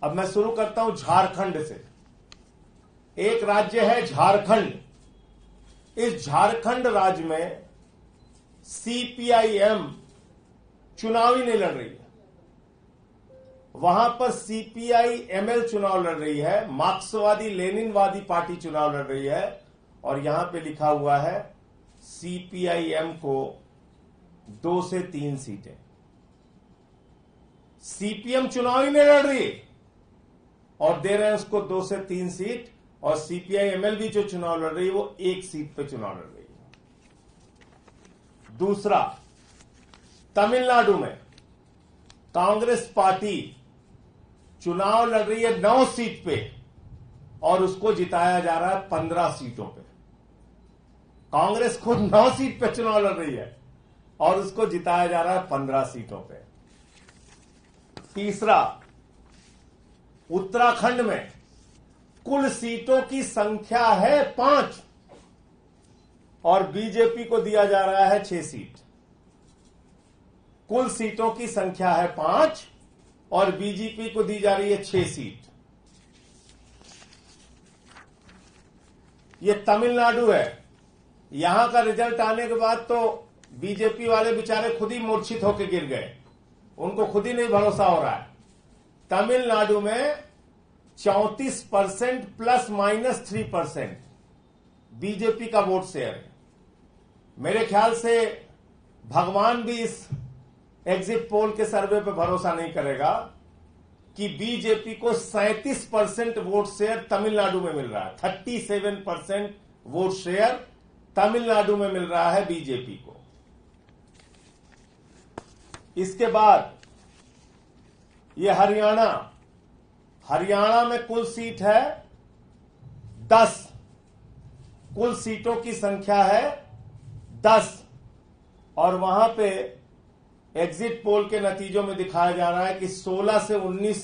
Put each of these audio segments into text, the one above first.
अब मैं शुरू करता हूं झारखंड से। एक राज्य है झारखंड। इस झारखंड राज्य में सीपीआईएम चुनाव ही नहीं लड़ रही है। वहां पर सीपीआईएमएल चुनाव लड़ रही है, मार्क्सवादी लेनिनवादी पार्टी चुनाव लड़ रही है, और यहां पे लिखा हुआ है सीपीआईएम को 2 से 3 सीटें। सीपीएम चुनाव ही नहीं लड़ रही और दे रहे हैं उसको 2 से 3 सीट, और सीपीआईएमएल भी जो चुनाव लड़ रही है वो 1 सीट पे चुनाव लड़ रही है। दूसरा, तमिलनाडु में कांग्रेस पार्टी चुनाव लड़ रही है 9 सीट पे और उसको जिताया जा रहा है 15 सीटों पे। कांग्रेस खुद 9 सीट पे चुनाव लड़ रही है और उसको जिताया जा रहा है 15 सीटों पे। तीसरा, उत्तराखंड में कुल सीटों की संख्या है 5 और बीजेपी को दिया जा रहा है 6 सीट। कुल सीटों की संख्या है 5 और बीजेपी को दी जा रही है 6 सीट। ये तमिलनाडु है। यहां का रिजल्ट आने के बाद तो बीजेपी वाले बेचारे खुद ही मूर्छित होकर गिर गए, उनको खुद ही नहीं भरोसा हो रहा है। तमिलनाडु में 34% ±3% बीजेपी का वोट शेयर है। मेरे ख्याल से भगवान भी इस एग्जिट पोल के सर्वे पर भरोसा नहीं करेगा कि बीजेपी को 37% वोट शेयर तमिलनाडु में मिल रहा है। 37% वोट शेयर तमिलनाडु में मिल रहा है बीजेपी को। इसके बाद ये हरियाणा में कुल सीट है 10। कुल सीटों की संख्या है 10 और वहां पे एग्जिट पोल के नतीजों में दिखाया जा रहा है कि 16 से 19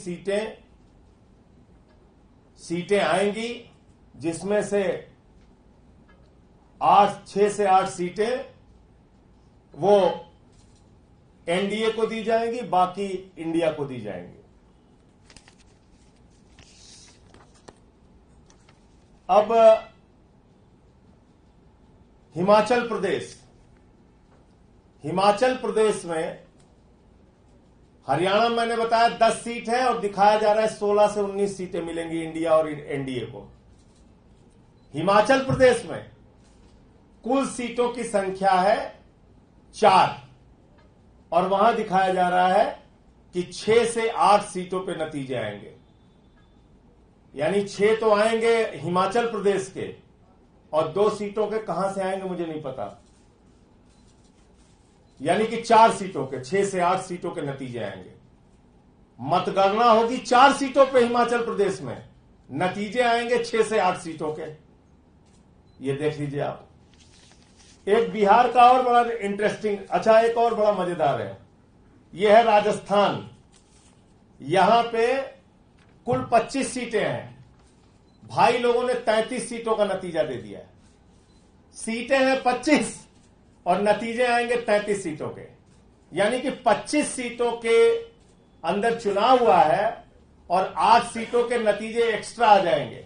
सीटें आएंगी, जिसमें से 6 से 8 सीटें वो एनडीए को दी जाएंगी, बाकी इंडिया को दी जाएंगी। अब हिमाचल प्रदेश में हरियाणा में मैंने बताया 10 सीट है और दिखाया जा रहा है 16 से 19 सीटें मिलेंगी इंडिया और एनडीए को। हिमाचल प्रदेश में कुल सीटों की संख्या है 4 और वहां दिखाया जा रहा है कि 6 से 8 सीटों पे नतीजे आएंगे। यानी 6 तो आएंगे हिमाचल प्रदेश के और 2 सीटों के कहां से आएंगे मुझे नहीं पता। यानी कि 4 सीटों के, 6 से 8 सीटों के नतीजे आएंगे। मतगणना होगी 4 सीटों पे हिमाचल प्रदेश में, नतीजे आएंगे 6 से 8 सीटों के। ये देख लीजिए आप। एक बिहार का और बड़ा इंटरेस्टिंग, एक और बड़ा मजेदार है। यह है राजस्थान। यहां पे कुल 25 सीटें हैं। भाई लोगों ने 33 सीटों का नतीजा दे दिया है। सीटें हैं 25 और नतीजे आएंगे 33 सीटों के। यानी कि 25 सीटों के अंदर चुनाव हुआ है और 8 सीटों के नतीजे एक्स्ट्रा आ जाएंगे।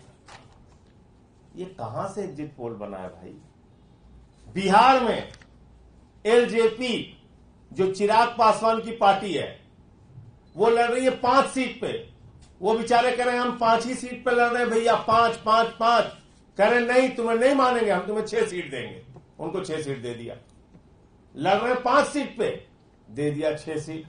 ये कहां से एग्जिट पोल बना है भाई? बिहार में एलजेपी, जो चिराग पासवान की पार्टी है, वो लड़ रही है 5 सीट पे। वो बेचारे कह रहे हैं हम 5 ही सीट पे लड़ रहे हैं भैया, 5 5 5। कह रहे नहीं, तुम्हें नहीं मानेंगे, हम तुम्हें 6 सीट देंगे। उनको 6 सीट दे दिया। लड़ रहे हैं 5 सीट पे, दे दिया 6 सीट।